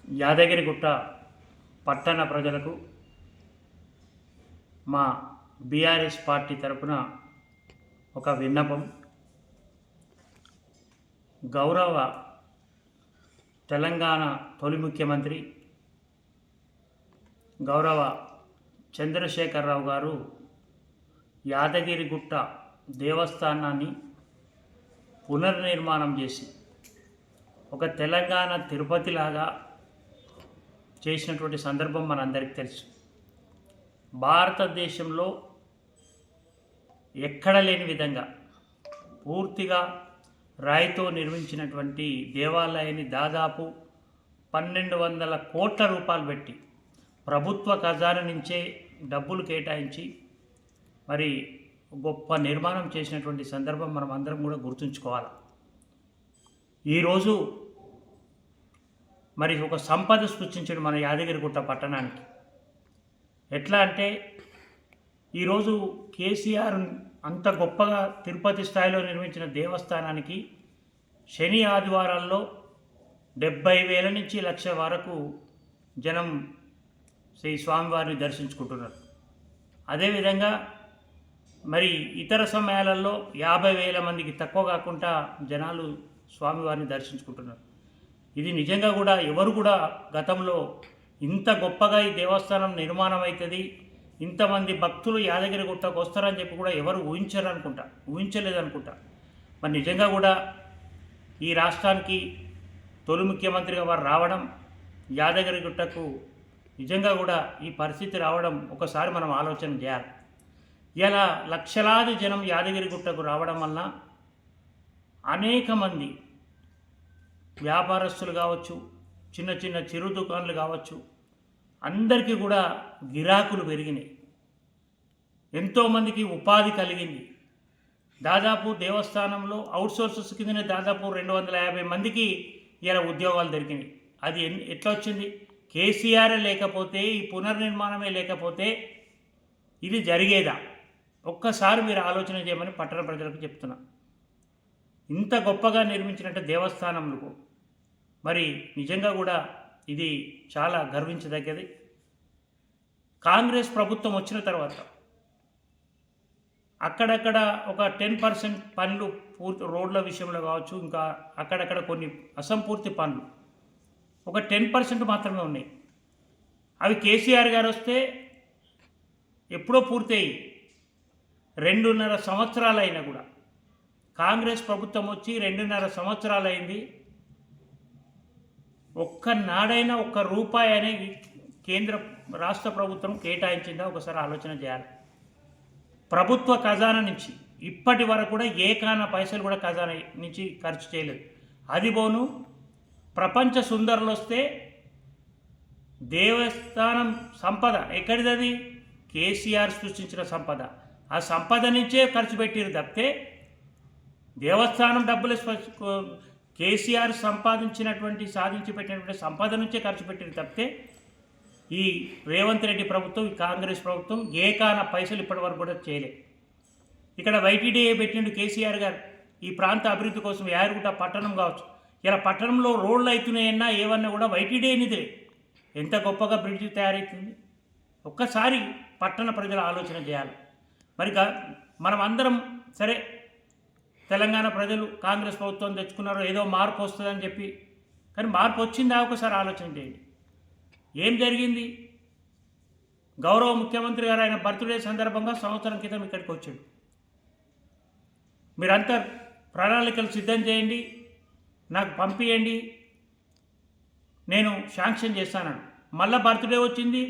యాదగిరిగుట్ట పట్టణ ప్రజలకు మా బీఆర్ఎస్ పార్టీ తరపున ఒక విన్నపం. గౌరవ తెలంగాణ తొలి ముఖ్యమంత్రి గౌరవ చంద్రశేఖరరావు గారు యాదగిరిగుట్ట దేవస్థానాన్ని పునర్నిర్మాణం చేసి ఒక తెలంగాణ తిరుపతిలాగా చేసినటువంటి సందర్భం మనందరికీ తెలుసు. భారతదేశంలో ఎక్కడ లేని విధంగా పూర్తిగా రాయితో నిర్మించినటువంటి దేవాలయాన్ని దాదాపు 1200 కోట్ల రూపాయలు పెట్టి ప్రభుత్వ ఖజానా నుంచే డబ్బులు కేటాయించి మరి గొప్ప నిర్మాణం చేసినటువంటి సందర్భం మనం అందరం కూడా గుర్తుంచుకోవాలి. ఈరోజు మరి ఒక సంపద సృష్టించడం మన యాదగిరిగుట్ట పట్టణానికి. ఎట్లా అంటే ఈరోజు కేసీఆర్ అంత గొప్పగా తిరుపతి స్థాయిలో నిర్మించిన దేవస్థానానికి శని ఆదివారాల్లో 70,000 నుంచి 1,00,000 వరకు జనం శ్రీ స్వామివారిని దర్శించుకుంటున్నారు. అదేవిధంగా మరి ఇతర సమయాలలో 50,000 మందికి తక్కువ కాకుండా జనాలు స్వామివారిని దర్శించుకుంటున్నారు. ఇది నిజంగా కూడా ఎవరు కూడా గతంలో ఇంత గొప్పగా ఈ దేవస్థానం నిర్మాణం అవుతుంది, ఇంతమంది భక్తులు యాదగిరిగుట్టకు వస్తారని చెప్పి కూడా ఎవరు ఊహించలేదనుకుంటా. మరి నిజంగా కూడా ఈ రాష్ట్రానికి తొలి ముఖ్యమంత్రిగా వారు రావడం, యాదగిరిగుట్టకు నిజంగా కూడా ఈ పరిస్థితి రావడం ఒకసారి మనం ఆలోచన చేయాలి. ఇలా లక్షలాది జనం యాదగిరిగుట్టకు రావడం వలన అనేక మంది వ్యాపారస్తులు కావచ్చు, చిన్న చిన్న చిరు దుకాణాలు కావచ్చు, అందరికీ కూడా గిరాకులు పెరిగినాయి. ఎంతోమందికి ఉపాధి కలిగింది. దాదాపు దేవస్థానంలో అవుట్సోర్సెస్ కిందనే దాదాపు 250 మందికి ఇలా ఉద్యోగాలు దొరికినాయి. అది ఎట్లా వచ్చింది? కేసీఆర్ లేకపోతే, ఈ పునర్నిర్మాణమే లేకపోతే ఇది జరిగేదా? ఒక్కసారి మీరు ఆలోచన చేయమని పట్టణ ప్రజలకు చెప్తున్నా. ఇంత గొప్పగా నిర్మించినట్టు దేవస్థానంలో మరి నిజంగా కూడా ఇది చాలా గర్వించదగ్గది. కాంగ్రెస్ ప్రభుత్వం వచ్చిన తర్వాత అక్కడక్కడ ఒక 10% పనులు పూర్తి రోడ్ల విషయంలో కావచ్చు, ఇంకా అక్కడక్కడ కొన్ని అసంపూర్తి పనులు ఒక 10% మాత్రమే ఉన్నాయి. అవి కేసీఆర్ గారు వస్తే ఎప్పుడో పూర్తయి 2.5 సంవత్సరాలు అయినా కూడా, కాంగ్రెస్ ప్రభుత్వం వచ్చి 2.5 సంవత్సరాలు అయింది, ఒక్కనాడైనా ఒక్క రూపాయి అనేది కేంద్ర రాష్ట్ర ప్రభుత్వం కేటాయించిందా? ఒకసారి ఆలోచన చేయాలి. ప్రభుత్వ ఖజానా నుంచి ఇప్పటి వరకు కూడా ఏకాన పైసలు కూడా ఖజానా నుంచి ఖర్చు చేయలేదు. అది పోను ప్రపంచ సుందరులు వస్తే దేవస్థానం సంపద ఎక్కడిది? అది కేసీఆర్ సృష్టించిన సంపద. ఆ సంపద నుంచే ఖర్చు పెట్టిరు తప్పితే దేవస్థానం డబ్బులు కేసీఆర్ సాధించి పెట్టినటువంటి సంపద నుంచే ఖర్చు పెట్టిరు తప్పితే ఈ రేవంత్ రెడ్డి ప్రభుత్వం, ఈ కాంగ్రెస్ ప్రభుత్వం ఏకాన పైసలు ఇప్పటి వరకు కూడా చేయలేదు. ఇక్కడ వైటీడీఏ పెట్టిండు కేసీఆర్ గారు ఈ ప్రాంత అభివృద్ధి కోసం. యాదగిరిగుట్ట పట్టణం కావచ్చు, ఇలా పట్టణంలో రోడ్లు అవుతున్నాయన్నా ఏమన్నా కూడా వైటీడీఏ నిధులే. ఎంత గొప్పగా బ్రిడ్జి తయారవుతుంది. ఒక్కసారి పట్టణ ప్రజల ఆలోచన చేయాలి. మరి మనం అందరం సరే, తెలంగాణ ప్రజలు కాంగ్రెస్ ప్రభుత్వం తెచ్చుకున్నారు, ఏదో మార్పు వస్తుందని చెప్పి, కానీ మార్పు వచ్చిందా? ఒకసారి ఆలోచన చేయండి. ఏం జరిగింది? గౌరవ ముఖ్యమంత్రి గారు ఆయన బర్త్డే సందర్భంగా సంవత్సరం క్రితం ఇక్కడికి వచ్చాడు. మీరంతా ప్రణాళికలు సిద్ధం చేయండి, నాకు పంపించండి, నేను శాంక్షన్ చేస్తాను. మళ్ళీ బర్త్డే వచ్చింది,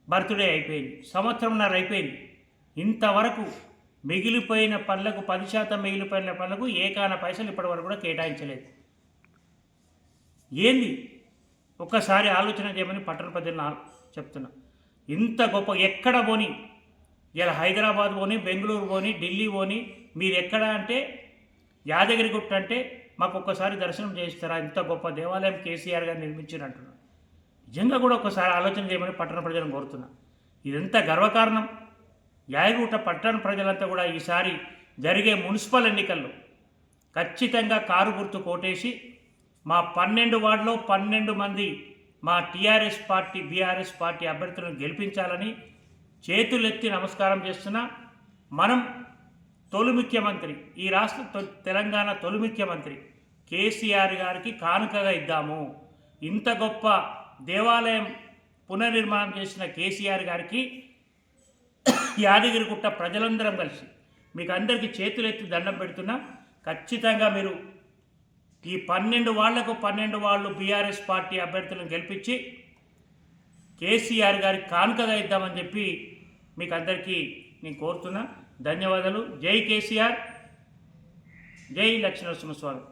బర్త్డే అయిపోయింది, సంవత్సరంన్నర అయిపోయింది. ఇంతవరకు మిగిలిపోయిన పనులకు 10% మిగిలిపోయిన పనులకు ఏకాన పైసలు ఇప్పటివరకు కూడా కేటాయించలేదు. ఏంది? ఒక్కసారి ఆలోచన చేయమని పట్టణ ప్రజలను చెప్తున్నా. ఇంత గొప్ప ఎక్కడ పోని, ఇలా హైదరాబాద్ పోని, బెంగళూరు పోని, ఢిల్లీ పోని, మీరు ఎక్కడ అంటే యాదగిరిగుట్ట అంటే మాకు ఒక్కసారి దర్శనం చేయిస్తారా? ఇంత గొప్ప దేవాలయం కేసీఆర్ గారు నిర్మించినట్టున్నారు. నిజంగా కూడా ఒకసారి ఆలోచన చేయమని పట్టణ ప్రజలను కోరుతున్నా. ఇదంతా గర్వకారణం. యాదగిరిగుట్ట పట్టణ ప్రజలంతా కూడా ఈసారి జరిగే మున్సిపల్ ఎన్నికల్లో ఖచ్చితంగా కారు గుర్తు కోటేసి మా 12 వార్డులో 12 మంది మా టీఆర్ఎస్ పార్టీ బీఆర్ఎస్ పార్టీ అభ్యర్థులను గెలిపించాలని చేతులెత్తి నమస్కారం చేస్తున్నా. మనం తొలి ముఖ్యమంత్రి, ఈ రాష్ట్ర తెలంగాణ తొలి ముఖ్యమంత్రి కేసీఆర్ గారికి కానుకగా ఇద్దాము. ఇంత గొప్ప దేవాలయం పునర్నిర్మాణం చేసిన కేసీఆర్ గారికి యాదగిరిగుట్ట ప్రజలందరం కలిసి మీకు అందరికీ చేతులెత్తి దండం పెడుతున్నా. ఖచ్చితంగా మీరు ఈ 12 వాళ్లకు 12 వాళ్ళు బీఆర్ఎస్ పార్టీ అభ్యర్థులను గెలిపించి కేసీఆర్ గారికి కానుకగా ఇద్దామని చెప్పి మీకు అందరికీ నేను కోరుతున్నా. ధన్యవాదాలు. జై కేసీఆర్, జై లక్ష్మీనరసింహస్వామి.